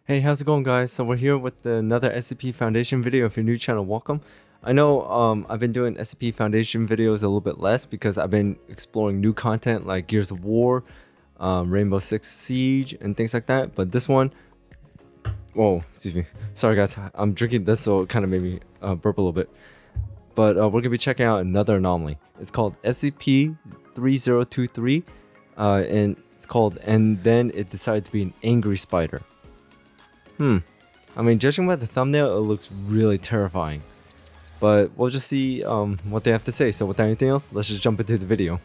Hey, how's it going, guys? So we're here with another SCP Foundation video. If you're new channel, welcome. I know I've been doing SCP Foundation videos a little bit less because I've been exploring new content like Gears of War, Rainbow Six Siege, and things like that. But this one, whoa, excuse me. Sorry, guys. I'm drinking this, so it kind of made me burp a little bit. But we're gonna be checking out another anomaly. It's called SCP-3023, and it's called "And Then It Decided to Be an Angry Spider." I mean, judging by the thumbnail, it looks really terrifying. But we'll just see what they have to say. So without anything else, let's just jump into the video.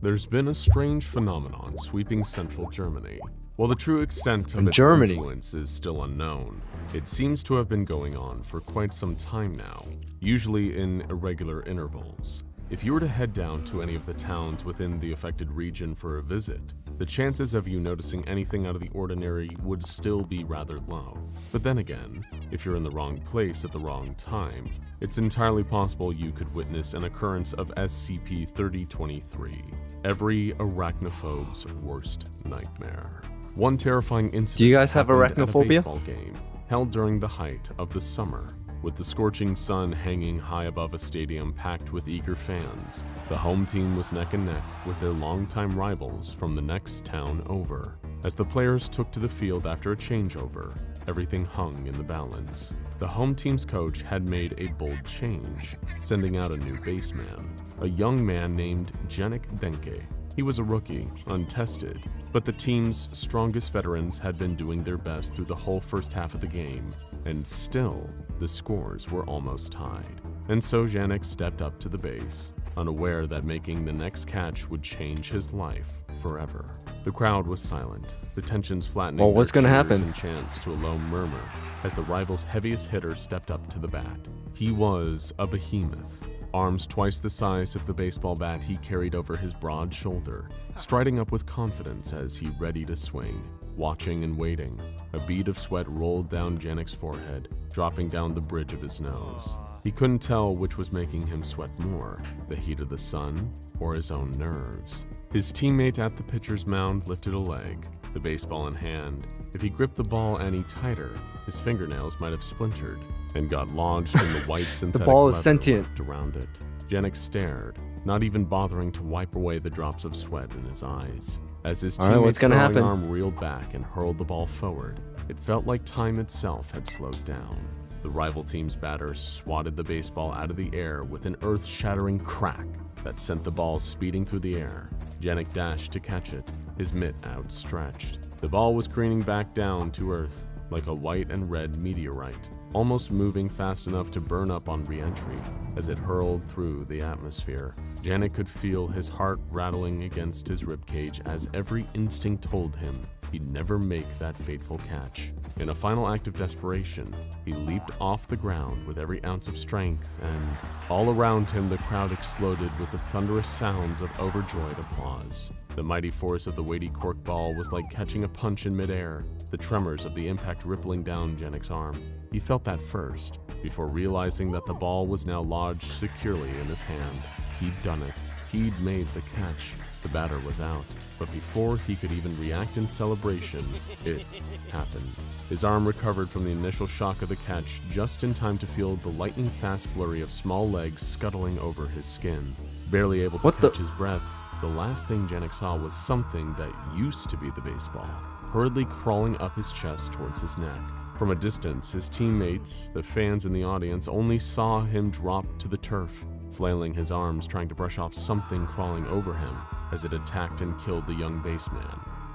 There's been a strange phenomenon sweeping central Germany. While the true extent of its influence is still unknown, it seems to have been going on for quite some time now, usually in irregular intervals. If you were to head down to any of the towns within the affected region for a visit, the chances of you noticing anything out of the ordinary would still be rather low. But then again, if you're in the wrong place at the wrong time, it's entirely possible you could witness an occurrence of SCP-3023, every arachnophobe's worst nightmare. One terrifying incident. Do you guys have happened arachnophobia? At a baseball game held during the height of the summer. With the scorching sun hanging high above a stadium packed with eager fans, the home team was neck and neck with their longtime rivals from the next town over. As the players took to the field after a changeover, everything hung in the balance. The home team's coach had made a bold change, sending out a new baseman, a young man named Jenik Denke. He was a rookie, untested, but the team's strongest veterans had been doing their best through the whole first half of the game, and still, the scores were almost tied. And so Janik stepped up to the base, unaware that making the next catch would change his life forever. The crowd was silent, the tensions flattening. Well, what's their gonna cheers happen? and chants to a low murmur as the rival's heaviest hitter stepped up to the bat. He was a behemoth, arms twice the size of the baseball bat he carried over his broad shoulder, striding up with confidence as he readied to swing. Watching and waiting, a bead of sweat rolled down Janik's forehead, dropping down the bridge of his nose. He couldn't tell which was making him sweat more, the heat of the sun or his own nerves. His teammate at the pitcher's mound lifted a leg, the baseball in hand. If he gripped the ball any tighter, his fingernails might have splintered and got lodged in the white synthetic The ball is leather sentient. wrapped around it. Janik stared, not even bothering to wipe away the drops of sweat in his eyes. As his teammate's throwing arm reeled back and hurled the ball forward, it felt like time itself had slowed down. The rival team's batter swatted the baseball out of the air with an earth-shattering crack that sent the ball speeding through the air. Janik dashed to catch it, his mitt outstretched. The ball was careening back down to earth like a white and red meteorite, almost moving fast enough to burn up on re-entry as it hurled through the atmosphere. Janik could feel his heart rattling against his ribcage as every instinct told him he'd never make that fateful catch. In a final act of desperation, he leaped off the ground with every ounce of strength, and all around him the crowd exploded with the thunderous sounds of overjoyed applause. The mighty force of the weighty cork ball was like catching a punch in midair, the tremors of the impact rippling down Janik's arm. He felt that first, before realizing that the ball was now lodged securely in his hand. He'd done it. He'd made the catch. The batter was out. But before he could even react in celebration, it happened. His arm recovered from the initial shock of the catch just in time to feel the lightning-fast flurry of small legs scuttling over his skin. Barely able to catch his breath, the last thing Janik saw was something that used to be the baseball, hurriedly crawling up his chest towards his neck. From a distance, his teammates, the fans in the audience, only saw him drop to the turf, flailing his arms trying to brush off something crawling over him as it attacked and killed the young baseman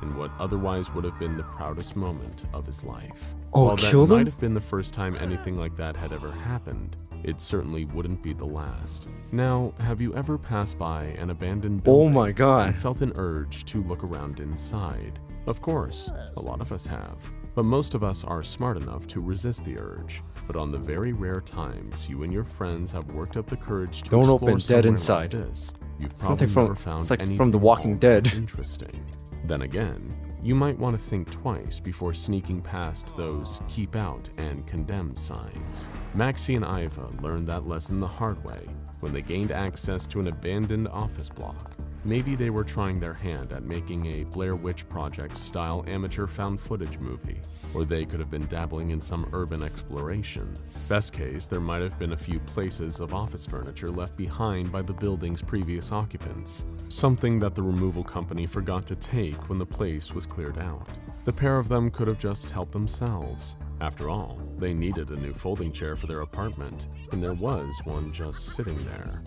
in what otherwise would have been the proudest moment of his life. While that might have been the first time anything like that had ever happened, it certainly wouldn't be the last. Now, have you ever passed by an abandoned building and felt an urge to look around inside? Of course, a lot of us have. But most of us are smart enough to resist the urge. But on the very rare times you and your friends have worked up the courage to explore somewhere like this, you've probably never found anything from The Walking Dead. Interesting. Then again, you might want to think twice before sneaking past those keep out and condemned signs. Maxie and Iva learned that lesson the hard way when they gained access to an abandoned office block. maybe they were trying their hand at making a Blair Witch Project-style amateur found footage movie, or they could have been dabbling in some urban exploration. Best case, there might have been a few places of office furniture left behind by the building's previous occupants, something that the removal company forgot to take when the place was cleared out. The pair of them could have just helped themselves. After all, they needed a new folding chair for their apartment, and there was one just sitting there.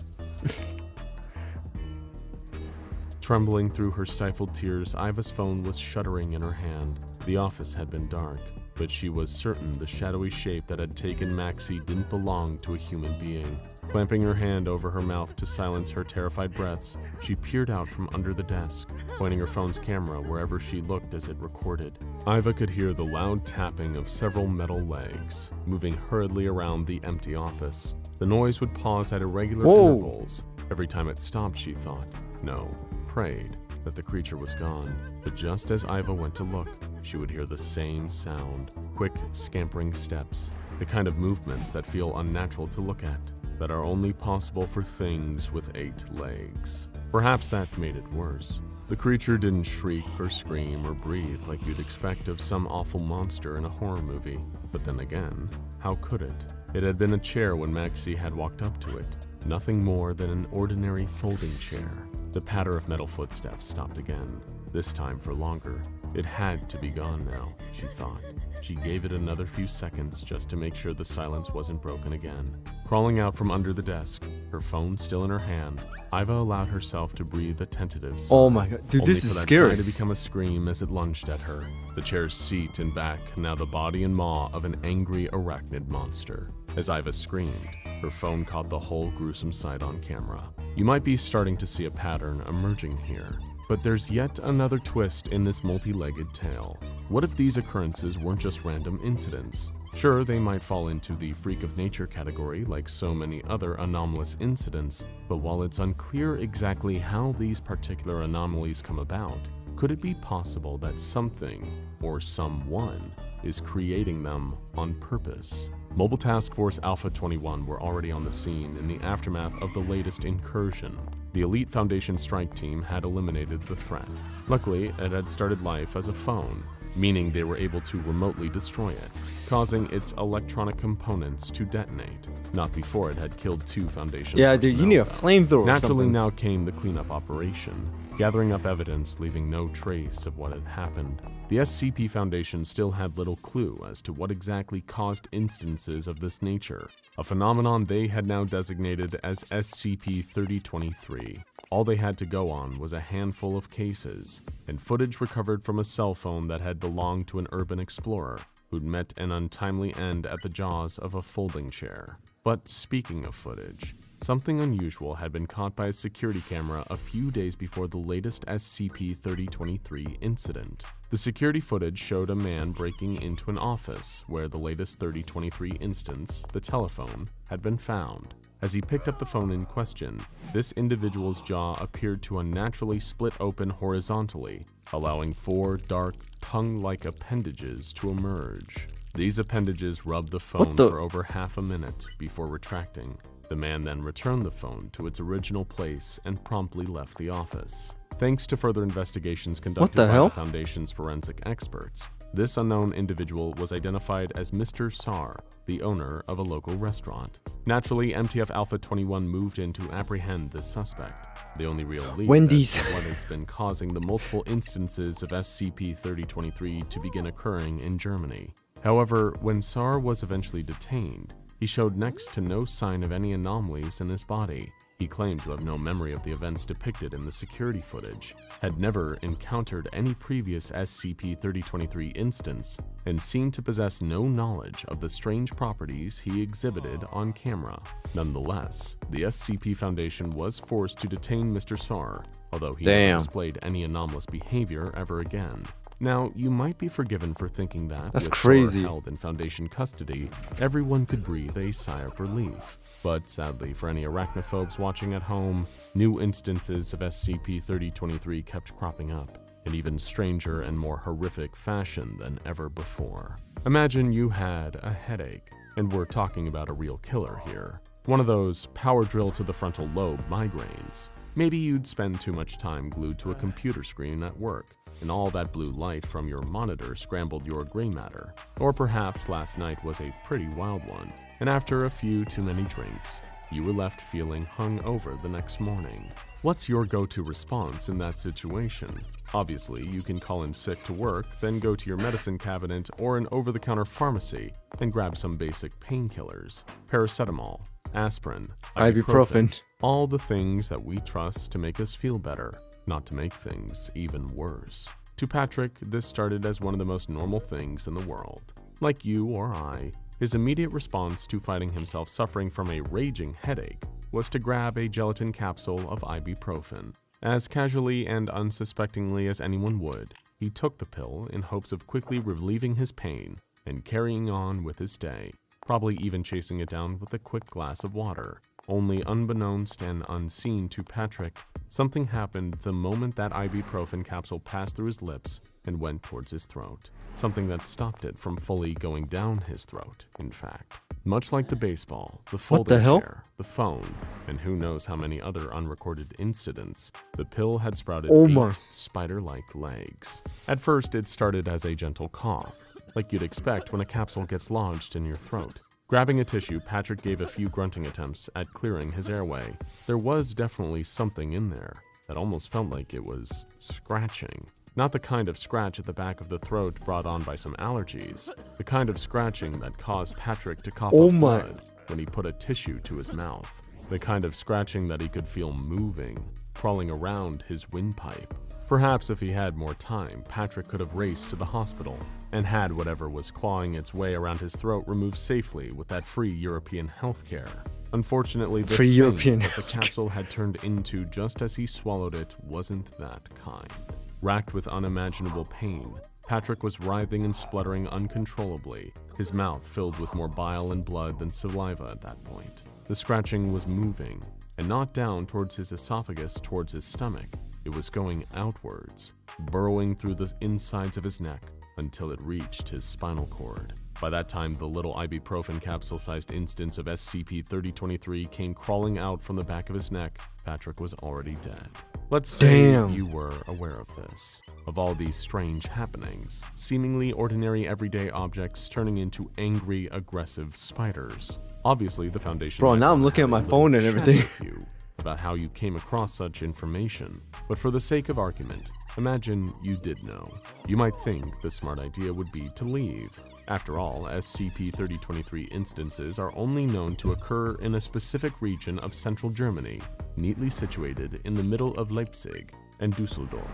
Trembling through her stifled tears, Iva's phone was shuddering in her hand. The office had been dark, but she was certain the shadowy shape that had taken Maxie didn't belong to a human being. Clamping her hand over her mouth to silence her terrified breaths, she peered out from under the desk, pointing her phone's camera wherever she looked as it recorded. Iva could hear the loud tapping of several metal legs, moving hurriedly around the empty office. The noise would pause at irregular intervals. Every time it stopped, she thought, no, prayed, that the creature was gone. But just as Iva went to look, she would hear the same sound, quick, scampering steps, the kind of movements that feel unnatural to look at, that are only possible for things with 8 legs. Perhaps that made it worse. The creature didn't shriek or scream or breathe like you'd expect of some awful monster in a horror movie. But then again, how could it? It had been a chair when Maxie had walked up to it, nothing more than an ordinary folding chair. The patter of metal footsteps stopped again, this time for longer. It had to be gone now, she thought. She gave it another few seconds just to make sure the silence wasn't broken again. Crawling out from under the desk, her phone still in her hand, Iva allowed herself to breathe a tentative sigh. Oh my god, dude, this is scary. Only for that sigh to become a scream as it lunged at her. The chair's seat and back, now the body and maw of an angry arachnid monster. As Iva screamed, her phone caught the whole gruesome sight on camera. You might be starting to see a pattern emerging here. But there's yet another twist in this multi-legged tale. What if these occurrences weren't just random incidents? Sure, they might fall into the freak of nature category like so many other anomalous incidents, but while it's unclear exactly how these particular anomalies come about, could it be possible that something, or someone, is creating them on purpose? Mobile Task Force Alpha 21 were already on the scene in the aftermath of the latest incursion. The elite Foundation strike team had eliminated the threat. Luckily, it had started life as a phone, meaning they were able to remotely destroy it, causing its electronic components to detonate, not before it had killed 2 Foundation personnel. Yeah, dude, you need a flamethrower or Naturally, something. now came the cleanup operation, gathering up evidence, leaving no trace of what had happened. The SCP Foundation still had little clue as to what exactly caused instances of this nature, a phenomenon they had now designated as SCP-3023. All they had to go on was a handful of cases, and footage recovered from a cell phone that had belonged to an urban explorer who'd met an untimely end at the jaws of a folding chair. But speaking of footage, something unusual had been caught by a security camera a few days before the latest SCP-3023 incident. The security footage showed a man breaking into an office where the latest 3023 instance, the telephone, had been found. As he picked up the phone in question, this individual's jaw appeared to unnaturally split open horizontally, allowing 4 dark, tongue-like appendages to emerge. These appendages rubbed the phone for over half a minute before retracting. The man then returned the phone to its original place and promptly left the office. Thanks to further investigations conducted by the Foundation's forensic experts, this unknown individual was identified as Mr. Sar, the owner of a local restaurant. Naturally, MTF Alpha 21 moved in to apprehend this suspect. The only real lead as to what has been causing the multiple instances of SCP-3023 to begin occurring in Germany. However, when Sar was eventually detained, he showed next to no sign of any anomalies in his body. He claimed to have no memory of the events depicted in the security footage, had never encountered any previous SCP-3023 instance, and seemed to possess no knowledge of the strange properties he exhibited on camera. Nonetheless, the SCP Foundation was forced to detain Mr. Sar, although he never displayed any anomalous behavior ever again. Now, you might be forgiven for thinking that, with Sar held in Foundation custody, everyone could breathe a sigh of relief. But sadly, for any arachnophobes watching at home, new instances of SCP-3023 kept cropping up, in even stranger and more horrific fashion than ever before. Imagine you had a headache, and we're talking about a real killer here. One of those power drill to the frontal lobe migraines. Maybe you'd spend too much time glued to a computer screen at work, and all that blue light from your monitor scrambled your gray matter. Or perhaps last night was a pretty wild one, and after a few too many drinks, you were left feeling hungover the next morning. What's your go-to response in that situation? Obviously, you can call in sick to work, then go to your medicine cabinet or an over-the-counter pharmacy and grab some basic painkillers, paracetamol, aspirin, ibuprofen, all the things that we trust to make us feel better, not to make things even worse. To Patrick, this started as one of the most normal things in the world. Like you or I, his immediate response to finding himself suffering from a raging headache was to grab a gelatin capsule of ibuprofen. As casually and unsuspectingly as anyone would, he took the pill in hopes of quickly relieving his pain and carrying on with his day, probably even chasing it down with a quick glass of water. Only unbeknownst and unseen to Patrick, something happened the moment that ibuprofen capsule passed through his lips and went towards his throat. Something that stopped it from fully going down his throat, in fact. Much like the baseball, the folding chair, the phone, and who knows how many other unrecorded incidents, the pill had sprouted 8 spider-like legs. At first, it started as a gentle cough, like you'd expect when a capsule gets lodged in your throat. Grabbing a tissue, Patrick gave a few grunting attempts at clearing his airway. There was definitely something in there that almost felt like it was scratching. Not the kind of scratch at the back of the throat brought on by some allergies. The kind of scratching that caused Patrick to cough up blood when he put a tissue to his mouth. The kind of scratching that he could feel moving, crawling around his windpipe. Perhaps if he had more time, Patrick could have raced to the hospital and had whatever was clawing its way around his throat removed safely with that free European healthcare. Unfortunately, the thing that the capsule had turned into just as he swallowed it wasn't that kind. Racked with unimaginable pain, Patrick was writhing and spluttering uncontrollably, his mouth filled with more bile and blood than saliva at that point. The scratching was moving, and not down towards his esophagus towards his stomach. It was going outwards, burrowing through the insides of his neck until it reached his spinal cord. By that time, the little ibuprofen capsule-sized instance of SCP-3023 came crawling out from the back of his neck. Patrick was already dead. Let's say you were aware of this, of all these strange happenings, seemingly ordinary everyday objects turning into angry, aggressive spiders. Obviously, the Foundation— Bro, now I'm looking at my phone and everything. About how you came across such information. But for the sake of argument, imagine you did know. You might think the smart idea would be to leave. After all, SCP-3023 instances are only known to occur in a specific region of central Germany, neatly situated in the middle of Leipzig and Dusseldorf.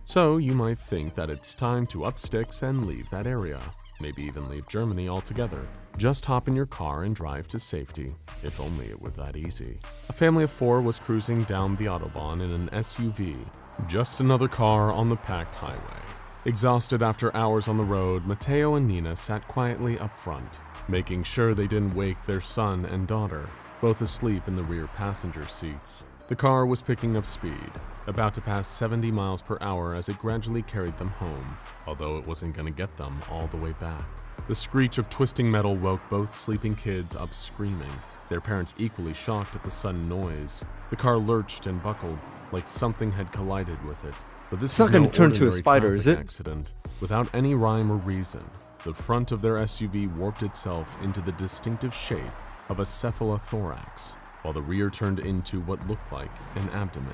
So you might think that it's time to up sticks and leave that area. Maybe even leave Germany altogether. Just hop in your car and drive to safety. If only it were that easy. A family of 4 was cruising down the Autobahn in an SUV. Just another car on the packed highway. Exhausted after hours on the road, Matteo and Nina sat quietly up front, making sure they didn't wake their son and daughter, both asleep in the rear passenger seats. The car was picking up speed, about to pass 70 miles per hour as it gradually carried them home, although it wasn't going to get them all the way back. The screech of twisting metal woke both sleeping kids up screaming, their parents equally shocked at the sudden noise. The car lurched and buckled, like something had collided with it. But this is not going to turn to a spider, is it? Accident. Without any rhyme or reason, the front of their SUV warped itself into the distinctive shape of a cephalothorax, while the rear turned into what looked like an abdomen.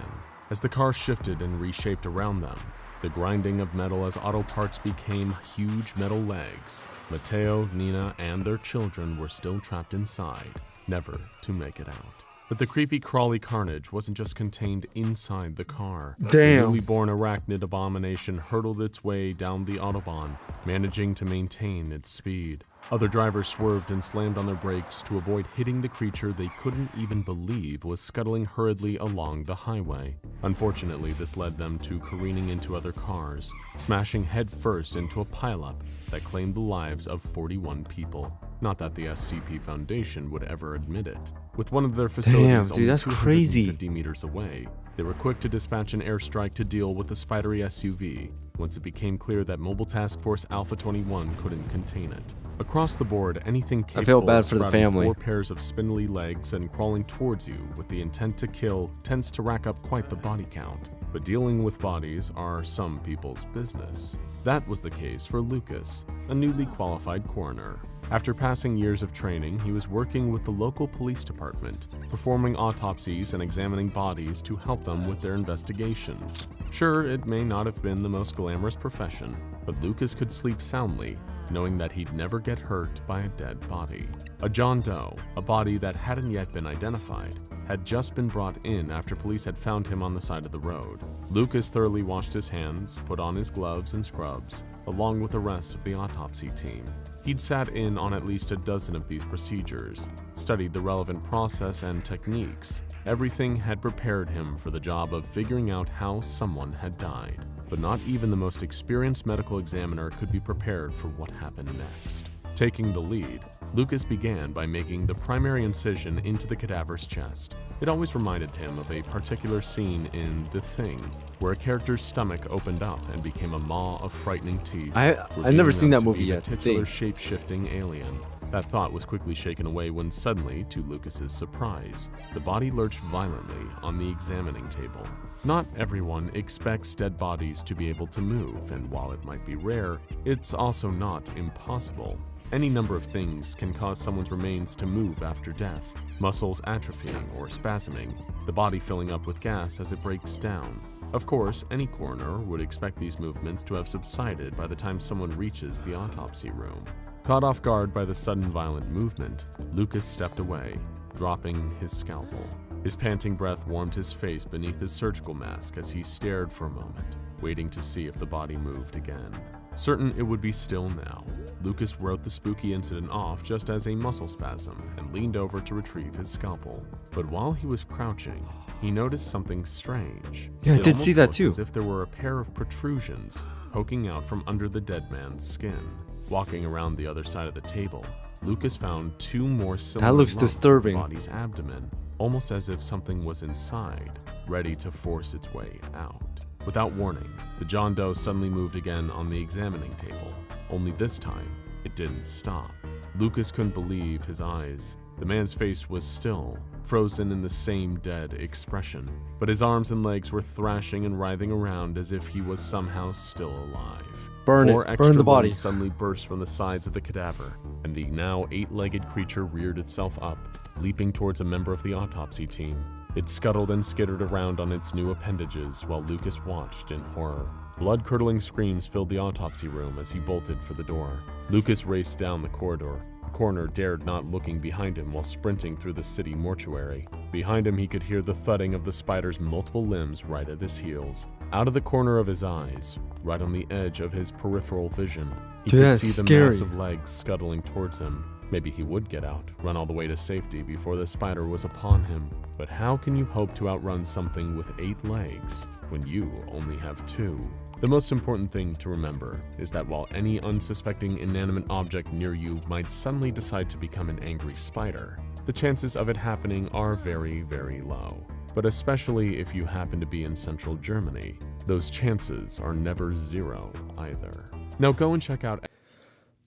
As the car shifted and reshaped around them, the grinding of metal as auto parts became huge metal legs. Matteo, Nina, and their children were still trapped inside, never to make it out. But the creepy crawly carnage wasn't just contained inside the car. The newly born arachnid abomination hurtled its way down the Autobahn, managing to maintain its speed. Other drivers swerved and slammed on their brakes to avoid hitting the creature they couldn't even believe was scuttling hurriedly along the highway. Unfortunately, this led them to careening into other cars, smashing headfirst into a pileup that claimed the lives of 41 people. Not that the SCP Foundation would ever admit it. With one of their facilities only 250 meters away, they were quick to dispatch an airstrike to deal with the spidery SUV once it became clear that Mobile Task Force Alpha 21 couldn't contain it. Across the board, anything capable of sprouting 4 pairs of spindly legs and crawling towards you with the intent to kill tends to rack up quite the body count. But dealing with bodies are some people's business. That was the case for Lucas, a newly qualified coroner. After passing years of training, he was working with the local police department, performing autopsies and examining bodies to help them with their investigations. Sure, it may not have been the most glamorous profession, but Lucas could sleep soundly, knowing that he'd never get hurt by a dead body. A John Doe, a body that hadn't yet been identified, had just been brought in after police had found him on the side of the road. Lucas thoroughly washed his hands, put on his gloves and scrubs, along with the rest of the autopsy team. He'd sat in on at least a dozen of these procedures, studied the relevant process and techniques. Everything had prepared him for the job of figuring out how someone had died. But not even the most experienced medical examiner could be prepared for what happened next. Taking the lead, Lucas began by making the primary incision into the cadaver's chest. It always reminded him of a particular scene in The Thing, where a character's stomach opened up and became a maw of frightening teeth. I've never seen that movie yet. A titular shape-shifting alien. That thought was quickly shaken away when suddenly, to Lucas's surprise, the body lurched violently on the examining table. Not everyone expects dead bodies to be able to move, and while it might be rare, it's also not impossible. Any number of things can cause someone's remains to move after death. Muscles atrophying or spasming, the body filling up with gas as it breaks down. Of course, any coroner would expect these movements to have subsided by the time someone reaches the autopsy room. Caught off guard by the sudden violent movement, Lucas stepped away, dropping his scalpel. His panting breath warmed his face beneath his surgical mask as he stared for a moment, waiting to see if the body moved again. Certain it would be still now, Lucas wrote the spooky incident off just as a muscle spasm and leaned over to retrieve his scalpel. But while he was crouching, he noticed something strange. Yeah, I did see that too. As if there were a pair of protrusions poking out from under the dead man's skin. Walking around the other side of the table, Lucas found 2 more cylinder lumps in the body's abdomen, almost as if something was inside, ready to force its way out. Without warning, the John Doe suddenly moved again on the examining table, only this time, it didn't stop. Lucas couldn't believe his eyes. The man's face was still, frozen in the same dead expression, but his arms and legs were thrashing and writhing around as if he was somehow still alive. Burn the body. Limbs suddenly burst from the sides of the cadaver, and the now 8-legged creature reared itself up, leaping towards a member of the autopsy team. It scuttled and skittered around on its new appendages while Lucas watched in horror. Blood-curdling screams filled the autopsy room as he bolted for the door. Lucas raced down the corridor. The coroner dared not looking behind him while sprinting through the city mortuary. Behind him, he could hear the thudding of the spider's multiple limbs right at his heels. Out of the corner of his eyes, right on the edge of his peripheral vision, he could see the massive legs scuttling towards him. Maybe he would get out, run all the way to safety before the spider was upon him. But how can you hope to outrun something with 8 legs when you only have 2? The most important thing to remember is that while any unsuspecting inanimate object near you might suddenly decide to become an angry spider, the chances of it happening are very, very low. But especially if you happen to be in central Germany, those chances are never 0 either. Now go and check out...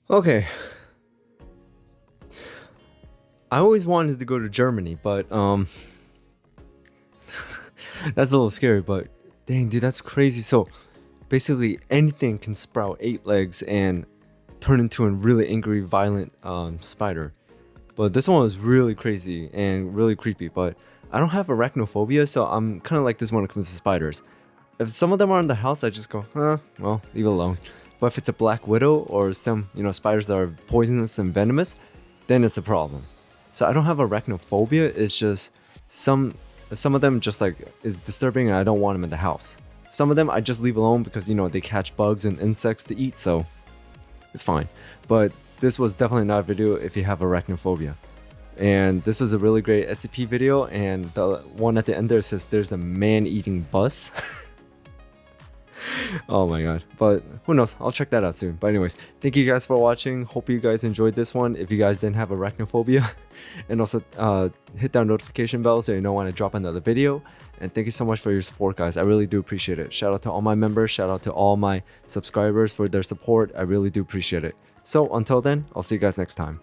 Okay. I always wanted to go to Germany, but that's a little scary, but dang, dude, that's crazy. So basically anything can sprout 8 legs and turn into a really angry, violent spider. But this one was really crazy and really creepy, but I don't have arachnophobia, so I'm kind of like this when it comes to spiders. If some of them are in the house, I just go, well, leave it alone. But if it's a black widow or some, spiders that are poisonous and venomous, then it's a problem. So I don't have arachnophobia, it's just some of them just like is disturbing and I don't want them in the house. Some of them I just leave alone because they catch bugs and insects to eat, so it's fine. But this was definitely not a video if you have arachnophobia. And this is a really great SCP video, and the one at the end there says there's a man eating bus. Oh my god. But who knows? I'll check that out soon. But anyways, thank you guys for watching. Hope you guys enjoyed this one. If you guys didn't have arachnophobia, and also hit that notification bell so you know when I drop another video. And thank you so much for your support, guys. I really do appreciate it. Shout out to all my members. Shout out to all my subscribers for their support. I really do appreciate it. So until then, I'll see you guys next time.